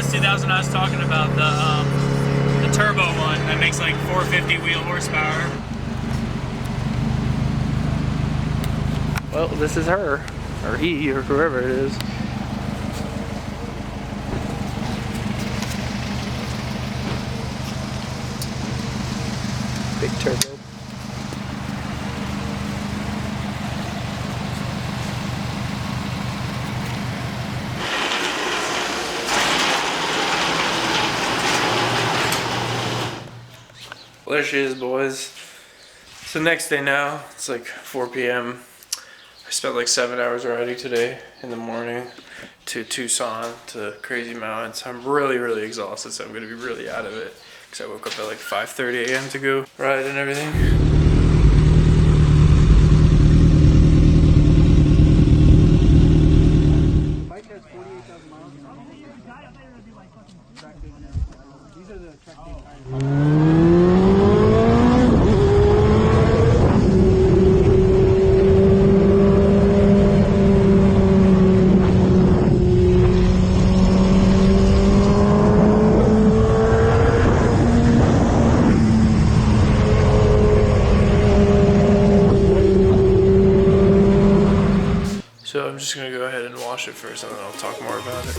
S2000 I was talking about, the turbo one that makes like 450 wheel horsepower. Well, this is her, or he, or whoever it is. Big turbo. Well, there she is, boys. So next day now, it's like 4 p.m. I spent like 7 hours riding today in the morning to Tucson, to Crazy Mountains. I'm really exhausted, so I'm gonna be really out of it because I woke up at like 5:30 a.m. to go ride and everything. So I'm just gonna go ahead and wash it first and then I'll talk more about it.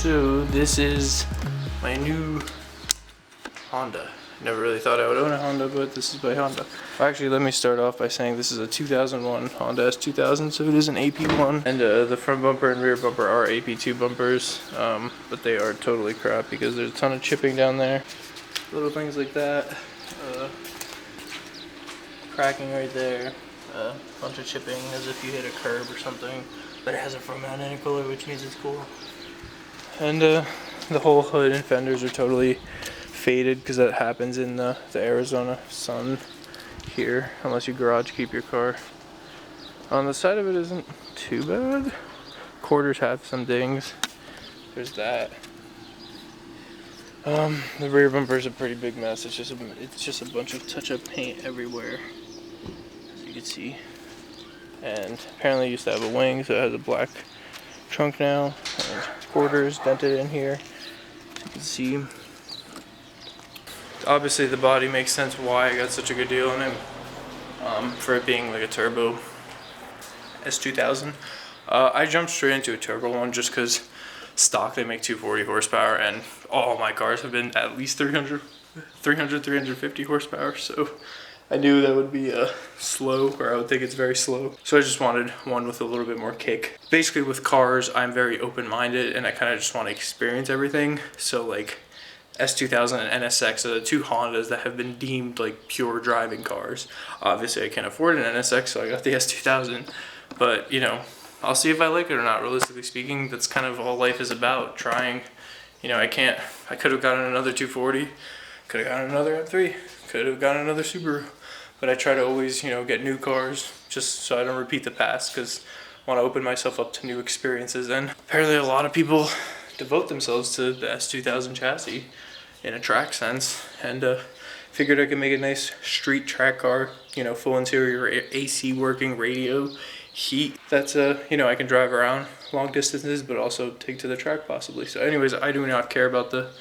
So this is my new Honda. Never really thought I would own a Honda, but this is by Honda. Actually, let me start off by saying this is a 2001 Honda S2000, so it is an AP1. And the front bumper and rear bumper are AP2 bumpers, but they are totally crap because there's a ton of chipping down there. Little things like that. Cracking right there. Bunch of chipping as if you hit a curb or something. But it has a front mount intercooler, which means it's cool. And the whole hood and fenders are totally faded because that happens in the Arizona sun here, unless you garage keep your car. On the side of it isn't too bad. Quarters have some dings. There's that. The rear bumper is a pretty big mess. It's just a bunch of touch-up paint everywhere, as you can see. And apparently it used to have a wing, so it has a black trunk now. And quarters dented in here, as you can see. Obviously the body makes sense why I got such a good deal on it, for it being like a turbo S2000. I jumped straight into a turbo one just because stock they make 240 horsepower and all my cars have been at least 350 horsepower, so I knew that would be slow, or I would think it's very slow. So I just wanted one with a little bit more kick. Basically with cars, I'm very open-minded and I kind of just want to experience everything. So like S2000 and NSX are the two Hondas that have been deemed like pure driving cars. Obviously I can't afford an NSX, so I got the S2000. But you know, I'll see if I like it or not. Realistically speaking, that's kind of all life is about, trying. You know, I could have gotten another 240, could have gotten another M3, could have gotten another Subaru. But I try to always, you know, get new cars just so I don't repeat the past, because I want to open myself up to new experiences. And apparently a lot of people devote themselves to the S2000 chassis in a track sense. And Figured I could make a nice street track car, you know, full interior, AC working, radio, heat. That's you know, I can drive around long distances, but also take to the track possibly. So anyways, I do not care about the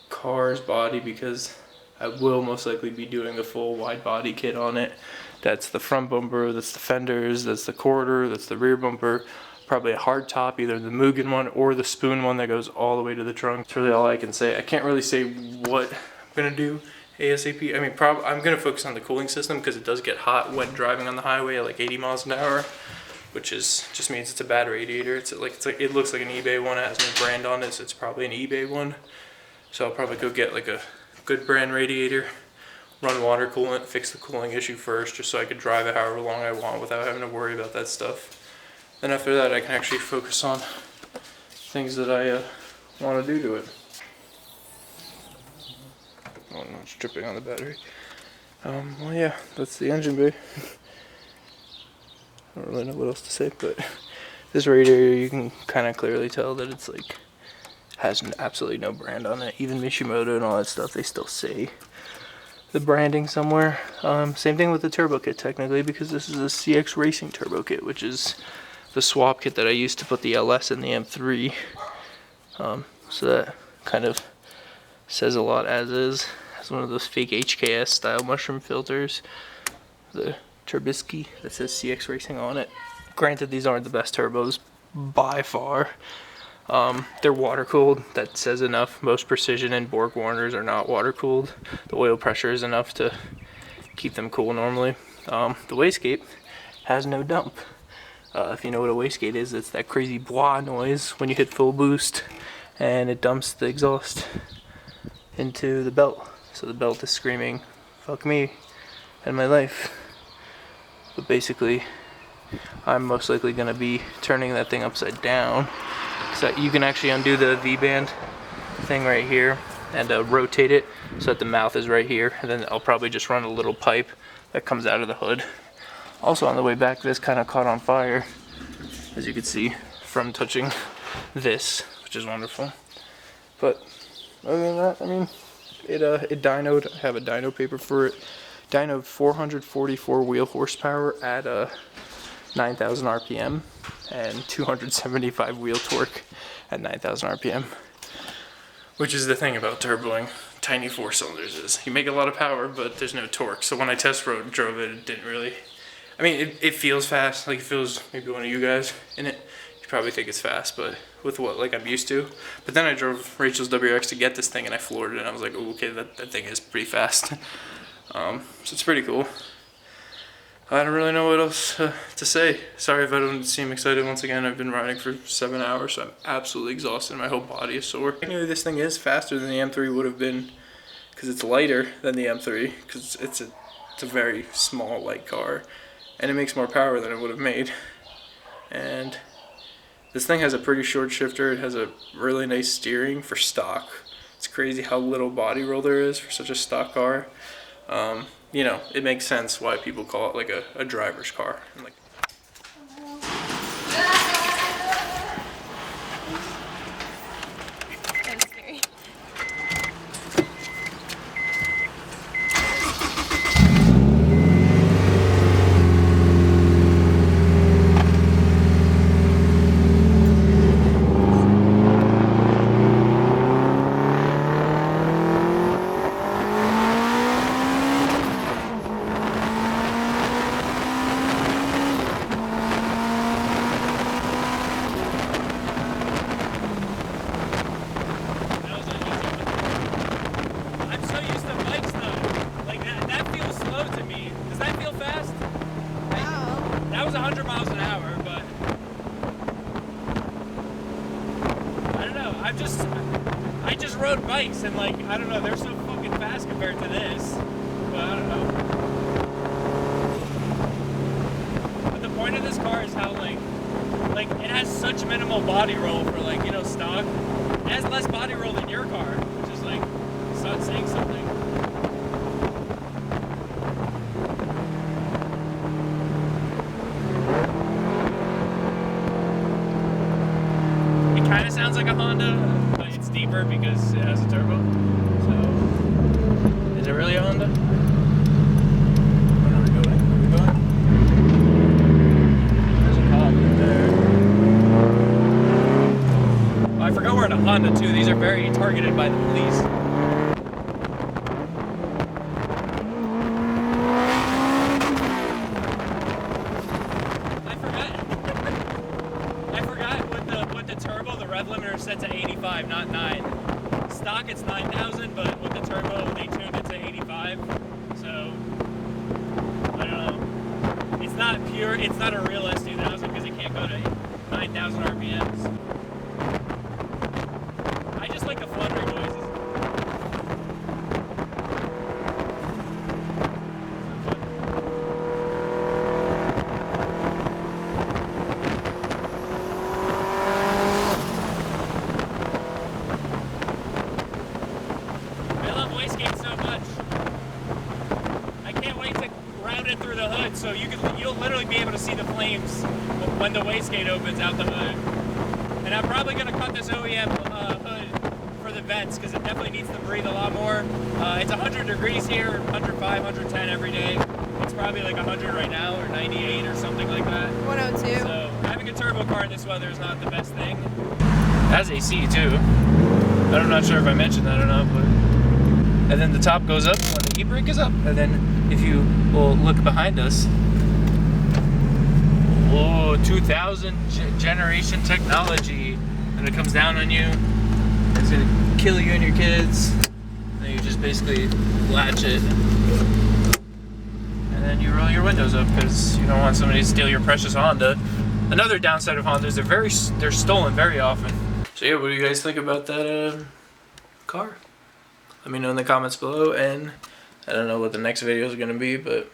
car's body because I will most likely be doing a full wide body kit on it. That's the front bumper, that's the fenders, that's the quarter, that's the rear bumper. Probably a hard top, either the Mugen one or the spoon one that goes all the way to the trunk. That's really all I can say. I can't really say what I'm gonna do ASAP. I mean, I'm gonna focus on the cooling system because it does get hot when driving on the highway at like 80 miles an hour, which is just means it's a bad radiator. It looks like an eBay one. It has no brand on it, so it's probably an eBay one. So I'll probably go get like a good brand radiator, run water coolant, fix the cooling issue first, just so I could drive it however long I want without having to worry about that stuff. Then after that, I can actually focus on things that I want to do to it. Oh no, it's dripping on the battery. Well yeah, that's the engine bay. I don't really know what else to say, but this radiator, you can kind of clearly tell that it's like, has absolutely no brand on it. Even Mishimoto and all that stuff, they still say the branding somewhere. Same thing with the turbo kit technically, because this is a CX Racing turbo kit, which is the swap kit that I used to put the LS in the M3. So that kind of says a lot as is. It's one of those fake HKS style mushroom filters. The Turbisky that says CX Racing on it. Granted, these aren't the best turbos by far. They're water cooled. That says enough. Most Precision and Borg Warners are not water cooled. The oil pressure is enough to keep them cool normally. The wastegate has no dump. If you know what a wastegate is, it's that crazy blah noise when you hit full boost and it dumps the exhaust into the belt. So the belt is screaming, fuck me and my life. But basically, I'm most likely going to be turning that thing upside down. So you can actually undo the V-band thing right here and rotate it so that the mouth is right here. And then I'll probably just run a little pipe that comes out of the hood. Also on the way back, this kind of caught on fire, as you can see from touching this, which is wonderful. But other than that, I mean, it dynoed. I have a dyno paper for it. Dynoed 444 wheel horsepower at 9,000 RPM and 275 wheel torque at 9,000 RPM. Which is the thing about turboing tiny 4-cylinders is you make a lot of power, but there's no torque. So when I drove it, it didn't really. I mean, it feels fast. Like it feels maybe one of you guys in it. You probably think it's fast, but with what like I'm used to. But then I drove Rachel's WRX to get this thing, and I floored it, and I was like, oh, okay, that thing is pretty fast. So it's pretty cool. I don't really know what else to say. Sorry if I don't seem excited once again. I've been riding for 7 hours, so I'm absolutely exhausted. My whole body is sore. Technically, this thing is faster than the M3 would have been because it's lighter than the M3 because it's a very small, light car. And it makes more power than it would have made. And this thing has a pretty short shifter. It has a really nice steering for stock. It's crazy how little body roll there is for such a stock car. You know, it makes sense why people call it like a driver's car. And like, that was scary. I'm so used to bikes though. Like that feels slow to me. Does that feel fast? Wow. That was 100 miles an hour, but I don't know. I just rode bikes and like I don't know. They're so fucking fast compared to this. But I don't know. But the point of this car is how like it has such minimal body roll for like, you know, stock. It has less body roll than your car, which is like it's not saying something. It kind of sounds like a Honda, but it's deeper because it has a turbo. So, is it really a Honda? Where are we going? Where are we going? There's a cop there. Oh, I forgot we're in a Honda too. These are very targeted by the police. I forgot with the turbo, the rev limiter is set to 85, not 9. Stock it's 9,000, but with the turbo they tuned it to 85. So I don't know. It's not pure. It's not a real S2000 because it can't go to 9,000 RPMs. I just like the fluttering noises. I love wastegate so much. I can't wait to round it through the hood so you'll literally be able to see the flames when the wastegate opens out the hood. And I'm probably gonna cut this OEM hood for the vents because it definitely needs to breathe a lot more. It's 100 degrees here, 105, 110 every day. It's probably like 100 right now or 98 or something like that. 102. So having a turbo car in this weather is not the best thing. It has AC too. I'm not sure if I mentioned that or not, but. And then the top goes up when the e-brake is up. And then if you will look behind us, oh, 2000 generation technology. And it comes down on you. It's gonna kill you and your kids. And you just basically latch it. And then you roll your windows up because you don't want somebody to steal your precious Honda. Another downside of Hondas, they're stolen very often. So yeah, what do you guys think about that car? Let me know in the comments below, and I don't know what the next video is going to be, but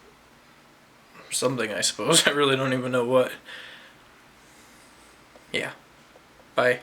something, I suppose. I really don't even know what. Yeah. Bye.